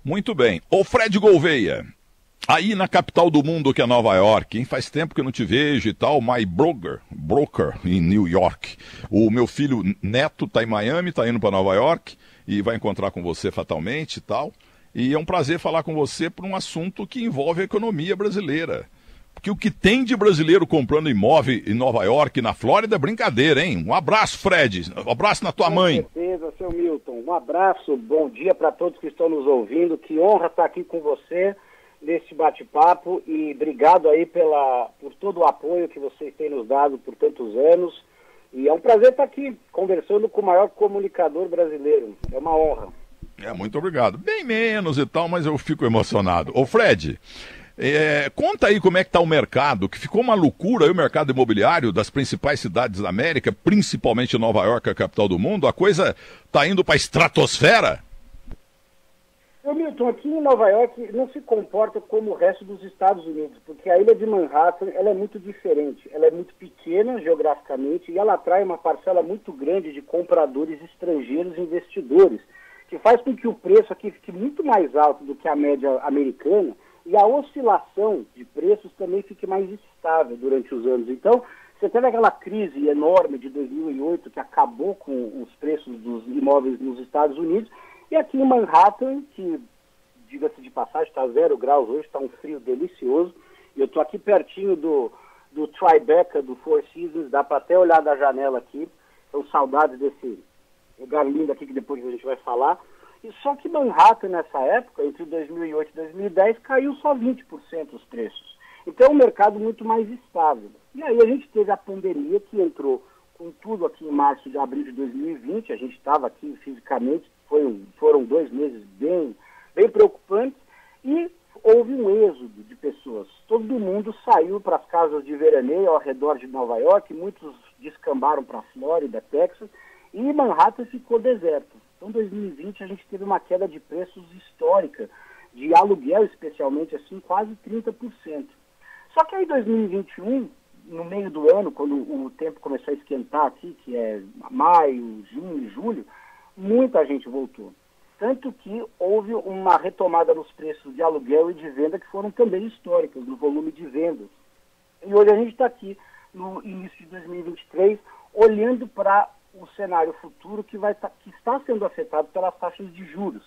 Muito bem. Ô Fred Gouveia, aí na capital do mundo que é Nova York, hein? Faz tempo que eu não te vejo e tal, my broker em New York. O meu filho Neto tá em Miami, tá indo para Nova York e vai encontrar com você fatalmente e tal. E é um prazer falar com você por um assunto que envolve a economia brasileira. Porque o que tem de brasileiro comprando imóvel em Nova York, na Flórida, é brincadeira, hein? Um abraço, Fred. Um abraço na tua mãe. Com certeza, seu Milton. Um abraço, bom dia para todos que estão nos ouvindo. Que honra estar aqui com você nesse bate-papo e obrigado aí por todo o apoio que vocês têm nos dado por tantos anos. E é um prazer estar aqui conversando com o maior comunicador brasileiro. É uma honra. Muito obrigado. Bem menos e tal, mas eu fico emocionado. Ô, Fred, conta aí como é que está o mercado, que ficou uma loucura aí o mercado imobiliário das principais cidades da América, principalmente Nova York, a capital do mundo. A coisa está indo para a estratosfera? Milton, aqui em Nova York não se comporta como o resto dos Estados Unidos, porque a ilha de Manhattan ela é muito diferente. Ela é muito pequena geograficamente e ela atrai uma parcela muito grande de compradores estrangeiros e investidores, que faz com que o preço aqui fique muito mais alto do que a média americana e a oscilação de preços também fique mais estável durante os anos. Então, você teve aquela crise enorme de 2008 que acabou com os preços dos imóveis nos Estados Unidos, e aqui em Manhattan, que, diga-se de passagem, está 0 graus hoje, está um frio delicioso, e eu estou aqui pertinho do Tribeca, do Four Seasons, dá para até olhar da janela aqui, são saudades desse lugar lindo aqui que depois a gente vai falar. E só que Manhattan, nessa época, entre 2008 e 2010, caiu só 20% os preços. Então é um mercado muito mais estável. E aí a gente teve a pandemia que entrou com tudo aqui em março de abril de 2020, a gente estava aqui fisicamente, foram 2 meses bem preocupantes, e houve um êxodo de pessoas. Todo mundo saiu para as casas de veraneio ao redor de Nova York, muitos descambaram para a Flórida, Texas, e Manhattan ficou deserto. Então, em 2020, a gente teve uma queda de preços histórica, de aluguel especialmente, assim, quase 30%. Só que aí, em 2021, no meio do ano, quando o tempo começou a esquentar aqui, que é maio, junho, julho, muita gente voltou. Tanto que houve uma retomada nos preços de aluguel e de venda que foram também históricas, no volume de vendas. E hoje a gente está aqui, no início de 2023, olhando para o cenário futuro que está sendo afetado pelas taxas de juros.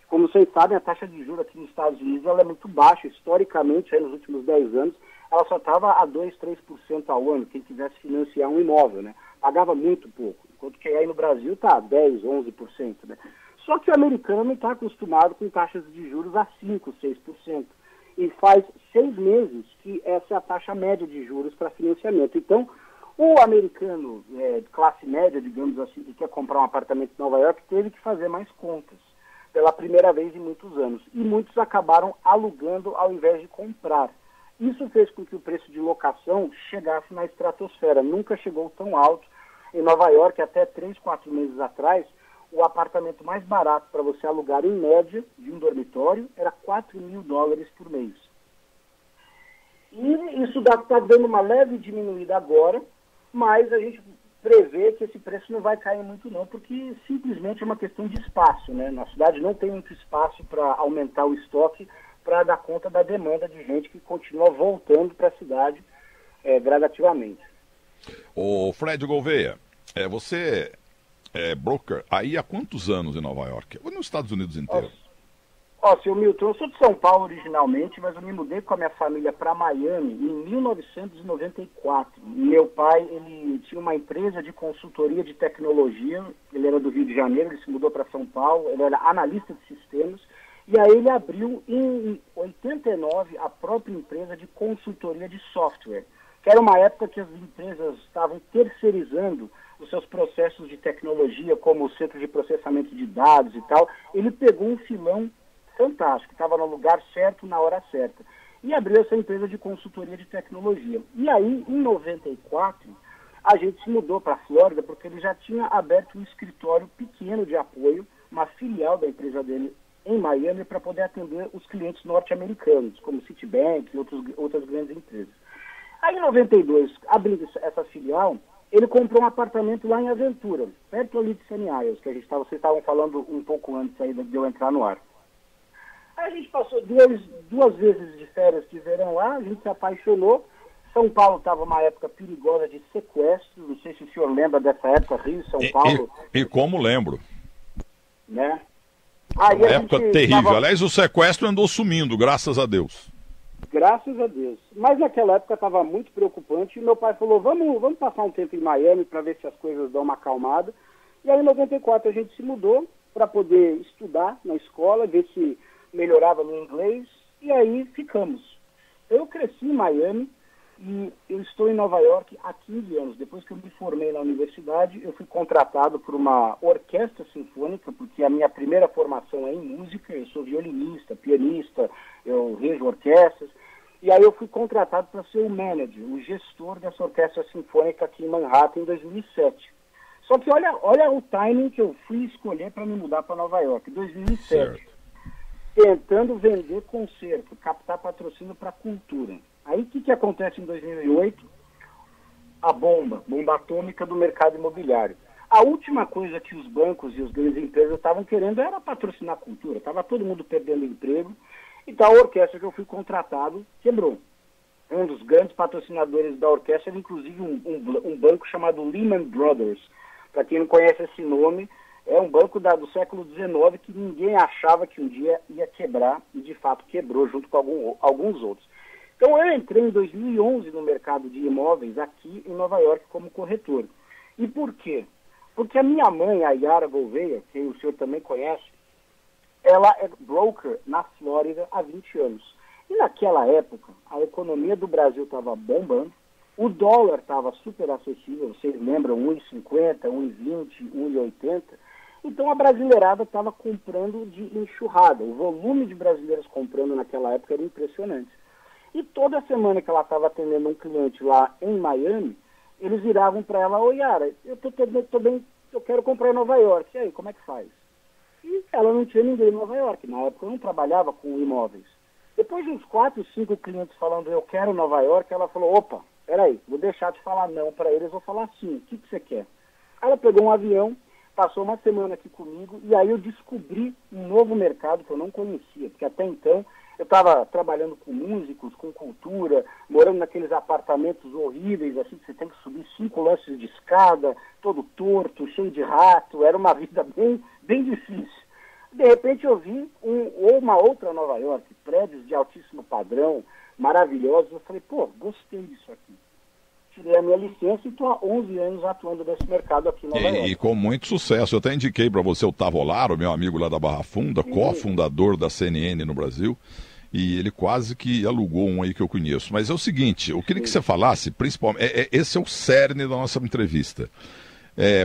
Como vocês sabem, a taxa de juros aqui nos Estados Unidos ela é muito baixa. Historicamente, aí nos últimos 10 anos, ela só estava a 2%, 3% ao ano, quem quisesse financiar um imóvel, né? Pagava muito pouco, enquanto que aí no Brasil está 10%, 11%, né? Só que o americano não está acostumado com taxas de juros a 5%, 6%. E faz 6 meses que essa é a taxa média de juros para financiamento. Então, o americano de classe média, digamos assim, que quer comprar um apartamento em Nova York, teve que fazer mais contas, pela primeira vez em muitos anos. E muitos acabaram alugando ao invés de comprar. Isso fez com que o preço de locação chegasse na estratosfera. Nunca chegou tão alto. Em Nova York, até 3, 4 meses atrás, o apartamento mais barato para você alugar, em média, de um dormitório, era $4.000 por mês. E isso está dando uma leve diminuída agora, mas a gente prevê que esse preço não vai cair muito não, porque simplesmente é uma questão de espaço, né? Na cidade não tem muito espaço para aumentar o estoque, para dar conta da demanda de gente que continua voltando para a cidade gradativamente. Ô Fred Gouveia, você é broker aí há quantos anos em Nova York? Ou nos Estados Unidos inteiro? Seu Milton, eu sou de São Paulo originalmente, mas eu me mudei com a minha família para Miami em 1994. Meu pai, ele tinha uma empresa de consultoria de tecnologia, ele era do Rio de Janeiro, ele se mudou para São Paulo, ele era analista de sistemas, e aí ele abriu em 89 a própria empresa de consultoria de software, que era uma época que as empresas estavam terceirizando os seus processos de tecnologia, como o centro de processamento de dados e tal. Ele pegou um filão fantástico, estava no lugar certo, na hora certa, e abriu essa empresa de consultoria de tecnologia. E aí, em 94, a gente se mudou para a Flórida, porque ele já tinha aberto um escritório pequeno de apoio, uma filial da empresa dele em Miami, para poder atender os clientes norte-americanos, como Citibank e outras grandes empresas. Aí, em 92, abrindo essa filial, ele comprou um apartamento lá em Aventura, perto ali de Sunny Isles, que vocês estavam falando um pouco antes aí de eu entrar no ar. Aí a gente passou duas vezes de férias de verão lá, a gente se apaixonou. São Paulo estava uma época perigosa de sequestro, não sei se o senhor lembra dessa época, Rio, São Paulo. E como lembro. Né? Aí uma época terrível. Aliás, o sequestro andou sumindo, graças a Deus. Graças a Deus. Mas naquela época estava muito preocupante e meu pai falou, vamos passar um tempo em Miami para ver se as coisas dão uma acalmada. E aí em 94 a gente se mudou para poder estudar na escola, ver se melhorava no inglês, e aí ficamos. Eu cresci em Miami e eu estou em Nova York há 15 anos. Depois que eu me formei na universidade, eu fui contratado por uma orquestra sinfônica, porque a minha primeira formação é em música, eu sou violinista, pianista, eu rejo orquestras, e aí eu fui contratado para ser o manager, o gestor dessa orquestra sinfônica aqui em Manhattan em 2007. Só que olha o timing que eu fui escolher para me mudar para Nova York, em 2007. Certo. Tentando vender concerto, captar patrocínio para a cultura. Aí o que acontece em 2008? A bomba atômica do mercado imobiliário. A última coisa que os bancos e as grandes empresas estavam querendo era patrocinar a cultura. Estava todo mundo perdendo emprego. Então a orquestra que eu fui contratado quebrou. Um dos grandes patrocinadores da orquestra era inclusive um banco chamado Lehman Brothers. Para quem não conhece esse nome, é um banco do século XIX que ninguém achava que um dia ia quebrar, e de fato quebrou junto com alguns outros. Então eu entrei em 2011 no mercado de imóveis aqui em Nova York como corretor. E por quê? Porque a minha mãe, a Yara Gouveia, que o senhor também conhece, ela é broker na Flórida há 20 anos. E naquela época, a economia do Brasil estava bombando, o dólar estava super acessível, vocês lembram, 1,50, 1,20, 1,80. Então a brasileirada estava comprando de enxurrada. O volume de brasileiros comprando naquela época era impressionante. E toda semana que ela estava atendendo um cliente lá em Miami, eles viravam para ela, ô Yara, eu quero comprar em Nova York. E aí, como é que faz? E ela não tinha ninguém em Nova York. Na época eu não trabalhava com imóveis. Depois de uns 4, 5 clientes falando, eu quero Nova York, ela falou, opa, peraí, vou deixar de falar não para eles, vou falar sim, o que você quer? Ela pegou um avião, passou uma semana aqui comigo, e aí eu descobri um novo mercado que eu não conhecia, porque até então eu estava trabalhando com músicos, com cultura, morando naqueles apartamentos horríveis, assim, que você tem que subir 5 lances de escada, todo torto, cheio de rato, era uma vida bem difícil. De repente eu vi uma outra Nova York, prédios de altíssimo padrão, maravilhosos, eu falei, pô, gostei disso aqui. Tirei a minha licença e estou há 11 anos atuando nesse mercado aqui em Nova York. E com muito sucesso. Eu até indiquei para você o Tavolaro, meu amigo lá da Barra Funda, cofundador da CNN no Brasil, e ele quase que alugou um aí que eu conheço. Mas é o seguinte, eu queria que você falasse, principalmente, esse é o cerne da nossa entrevista.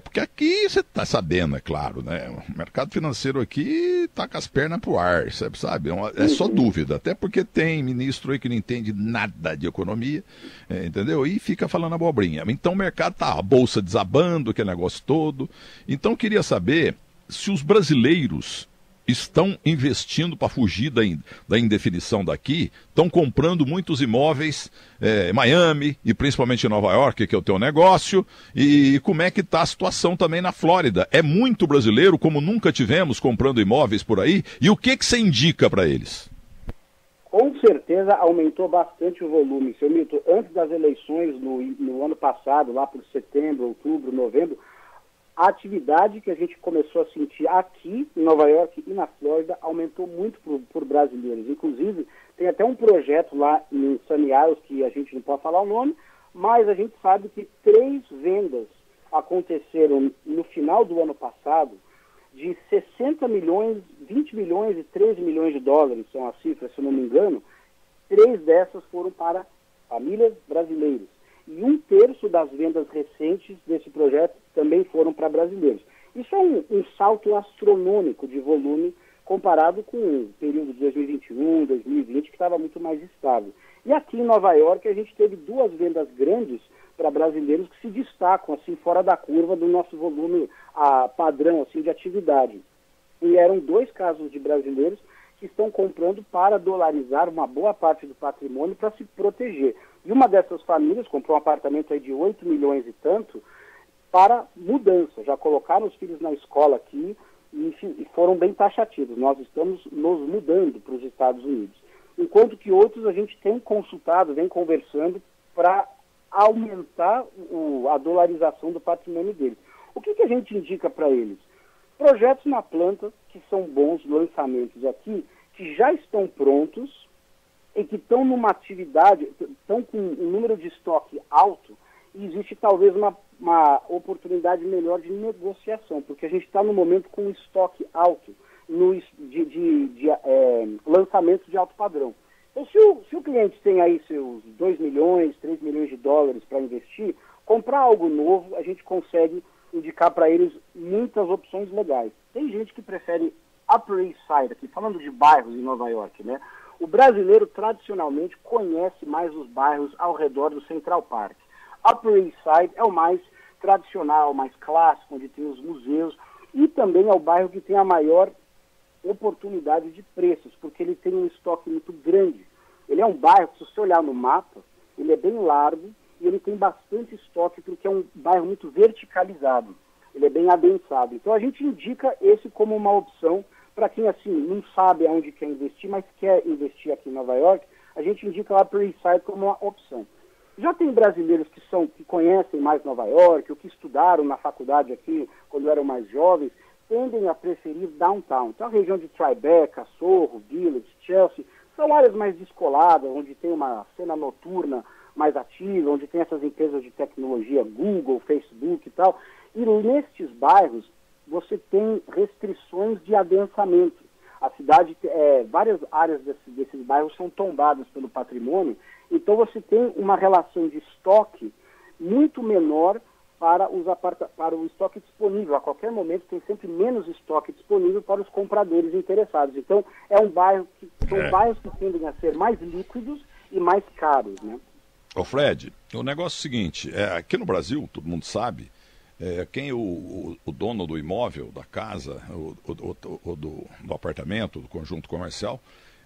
Porque aqui você está sabendo, é claro, né? O mercado financeiro aqui está com as pernas pro ar, sabe? É só dúvida, até porque tem ministro aí que não entende nada de economia, entendeu? E fica falando abobrinha. Então o mercado tá, a bolsa desabando, aquele negócio todo. Então eu queria saber se os brasileiros estão investindo para fugir da indefinição daqui, estão comprando muitos imóveis em Miami e principalmente em Nova York, que é o teu negócio, e como é que está a situação também na Flórida? É muito brasileiro, como nunca tivemos, comprando imóveis por aí, e o que você indica para eles? Com certeza aumentou bastante o volume, seu Milton. Antes das eleições, no ano passado, lá por setembro, outubro, novembro, a atividade que a gente começou a sentir aqui em Nova York e na Flórida aumentou muito por brasileiros. Inclusive, tem até um projeto lá em Sunny Isles, que a gente não pode falar o nome, mas a gente sabe que 3 vendas aconteceram no final do ano passado de 60 milhões, 20 milhões e 13 milhões de dólares, são as cifras, se eu não me engano. 3 dessas foram para famílias brasileiras. E 1/3 das vendas recentes desse projeto também foram para brasileiros. Isso é um salto astronômico de volume comparado com o período de 2021, 2020, que estava muito mais estável. E aqui em Nova York a gente teve 2 vendas grandes para brasileiros que se destacam assim fora da curva do nosso volume padrão assim, de atividade. E eram 2 casos de brasileiros que estão comprando para dolarizar uma boa parte do patrimônio para se proteger. E uma dessas famílias comprou um apartamento aí de 8 milhões e tanto para mudança. Já colocaram os filhos na escola aqui, e foram bem taxativos. Nós estamos nos mudando para os Estados Unidos. Enquanto que outros a gente tem consultado, vem conversando para aumentar a dolarização do patrimônio deles. O que a gente indica para eles? Projetos na planta, que são bons lançamentos aqui, que já estão prontos e que estão numa atividade, estão com um número de estoque alto, e existe talvez uma oportunidade melhor de negociação, porque a gente está no momento com um estoque alto de lançamentos de alto padrão. Então, se o cliente tem aí seus 2 milhões, 3 milhões de dólares para investir, comprar algo novo, a gente consegue indicar para eles muitas opções legais. Tem gente que prefere Upper East Side, aqui, falando de bairros em Nova York, né? O brasileiro, tradicionalmente, conhece mais os bairros ao redor do Central Park. Upper East Side é o mais tradicional, mais clássico, onde tem os museus, e também é o bairro que tem a maior oportunidade de preços, porque ele tem um estoque muito grande. Ele é um bairro, se você olhar no mapa, ele é bem largo e ele tem bastante estoque, porque é um bairro muito verticalizado. Ele é bem adensado. Então a gente indica esse como uma opção para quem assim não sabe aonde quer investir, mas quer investir aqui em Nova York. A gente indica lá para o East Side como uma opção. Já tem brasileiros que conhecem mais Nova York, ou que estudaram na faculdade aqui quando eram mais jovens, tendem a preferir downtown. Então a região de Tribeca, Soho, Village, Chelsea, são áreas mais descoladas, onde tem uma cena noturna mais ativa, onde tem essas empresas de tecnologia, Google, Facebook e tal. E nestes bairros você tem restrições de adensamento. A cidade, várias áreas desses bairros são tombadas pelo patrimônio, então você tem uma relação de estoque muito menor para o estoque disponível. A qualquer momento tem sempre menos estoque disponível para os compradores interessados. Então é um bairro são bairros que tendem a ser mais líquidos e mais caros, né? Ô Fred, o negócio é o seguinte, aqui no Brasil, todo mundo sabe, quem o dono do imóvel, da casa, do apartamento, do conjunto comercial,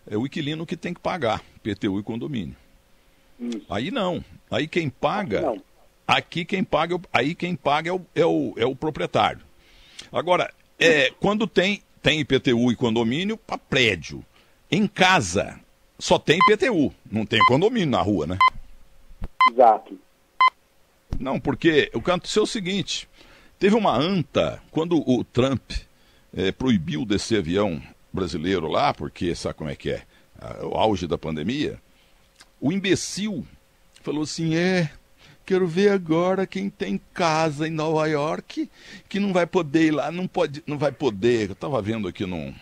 é o inquilino que tem que pagar PTU e condomínio. Aí não. Aí quem paga, quem paga é o proprietário. Agora, quando tem IPTU e condomínio para prédio, em casa só tem IPTU, não tem condomínio na rua, né? Exato. Não, porque o que aconteceu é o seguinte, teve uma anta, quando o Trump proibiu descer avião brasileiro lá, porque sabe como é que é, o auge da pandemia, o imbecil falou assim, quero ver agora quem tem casa em Nova York, que não vai poder ir lá, não vai poder, eu estava vendo aqui num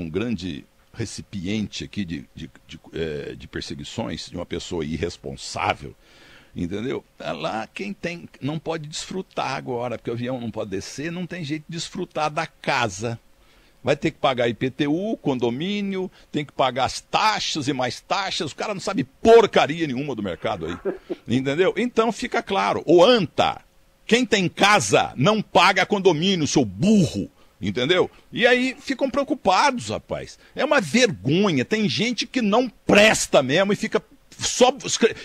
grande recipiente aqui de perseguições de uma pessoa irresponsável, entendeu? Lá quem tem não pode desfrutar agora, porque o avião não pode descer, não tem jeito de desfrutar da casa. Vai ter que pagar IPTU, condomínio, tem que pagar as taxas e mais taxas, o cara não sabe porcaria nenhuma do mercado aí, entendeu? Então fica claro, o anta, quem tem casa não paga condomínio, seu burro. Entendeu? E aí ficam preocupados, rapaz. É uma vergonha. Tem gente que não presta mesmo e fica só...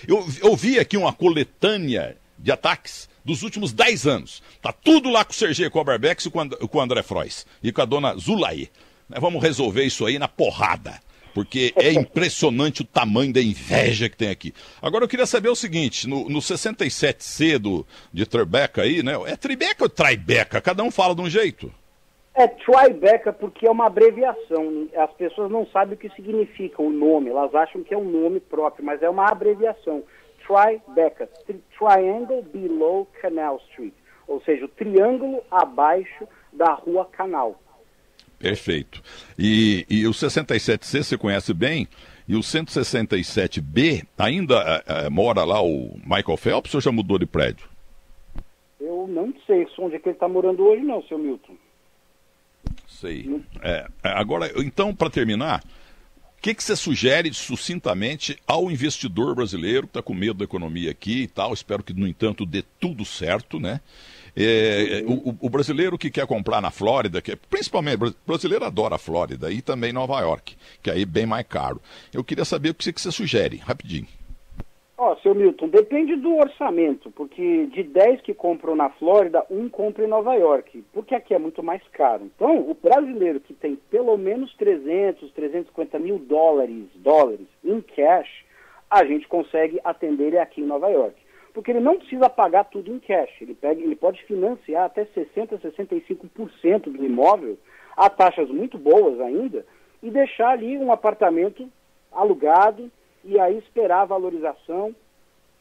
Eu vi aqui uma coletânea de ataques dos últimos 10 anos. Tá tudo lá com o Sergei Koberbex e com o André Frois. E com a dona Zulaí. Vamos resolver isso aí na porrada. Porque é impressionante o tamanho da inveja que tem aqui. Agora eu queria saber o seguinte, no 67C de Tribeca aí, né? É Tribeca ou Tribeca? Cada um fala de um jeito. É Tribeca porque é uma abreviação. As pessoas não sabem o que significa o nome. Elas acham que é um nome próprio, mas é uma abreviação. Tribeca. Triangle Below Canal Street. Ou seja, o triângulo abaixo da Rua Canal. Perfeito. E o 67C você conhece bem? E o 167B ainda mora lá o Michael Phelps ou já mudou de prédio? Eu não sei onde é que ele está morando hoje não, seu Milton. Sei. Agora, então, para terminar, o que você sugere sucintamente ao investidor brasileiro que está com medo da economia aqui e tal? Espero que, no entanto, dê tudo certo, né? O brasileiro que quer comprar na Flórida, principalmente o brasileiro adora a Flórida e também Nova York, que aí é bem mais caro. Eu queria saber o que você sugere, rapidinho. Seu Milton, depende do orçamento, porque de 10 que compram na Flórida, um compra em Nova York, porque aqui é muito mais caro. Então, o brasileiro que tem pelo menos 350 mil dólares em cash, a gente consegue atender ele aqui em Nova York. Porque ele não precisa pagar tudo em cash, ele pode financiar até 60%, 65% do imóvel, a taxas muito boas ainda, e deixar ali um apartamento alugado, e aí esperar a valorização.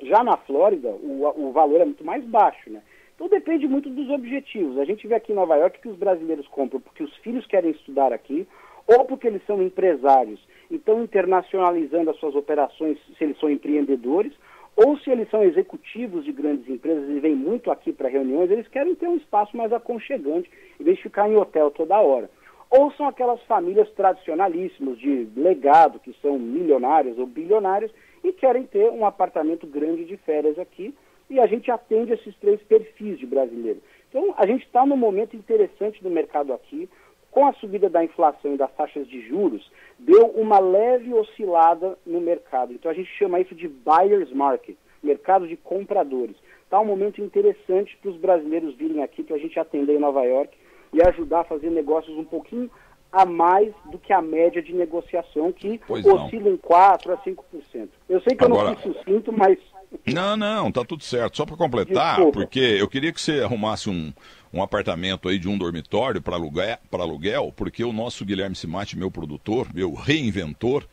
Já na Flórida, o valor é muito mais baixo, né? Então depende muito dos objetivos. A gente vê aqui em Nova York que os brasileiros compram porque os filhos querem estudar aqui, ou porque eles são empresários e estão internacionalizando as suas operações, se eles são empreendedores, ou se eles são executivos de grandes empresas e vêm muito aqui para reuniões, eles querem ter um espaço mais aconchegante, em vez de ficar em hotel toda hora. Ou são aquelas famílias tradicionalíssimas de legado, que são milionários ou bilionários, e querem ter um apartamento grande de férias aqui, e a gente atende esses 3 perfis de brasileiro. Então, a gente está num momento interessante do mercado aqui, com a subida da inflação e das taxas de juros, deu uma leve oscilada no mercado. Então, a gente chama isso de buyer's market, mercado de compradores. Está um momento interessante para os brasileiros virem aqui, para a gente atender em Nova York, e ajudar a fazer negócios um pouquinho a mais do que a média de negociação, que oscila em 4% a 5%. Eu sei que agora, eu não fui sucinto, mas... Não, tá tudo certo. Só para completar, desculpa, porque eu queria que você arrumasse um apartamento aí de um dormitório para aluguel, porque o nosso Guilherme Cimatti, meu produtor, meu reinventor,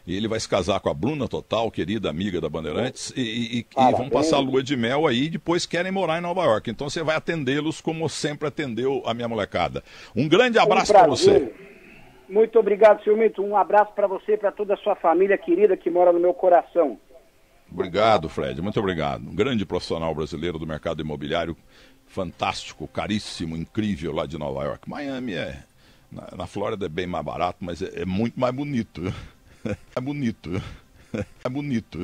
e ele vai se casar com a Bruna Total, querida amiga da Bandeirantes, e vão passar a lua de mel aí e depois querem morar em Nova York. Então você vai atendê-los como sempre atendeu a minha molecada. Um grande abraço para você. Muito obrigado, senhor Milton. Um abraço para você e para toda a sua família querida que mora no meu coração. Obrigado, Fred. Muito obrigado. Um grande profissional brasileiro do mercado imobiliário, fantástico, caríssimo, incrível lá de Nova York. Miami na Flórida é bem mais barato, mas é muito mais bonito. É bonito.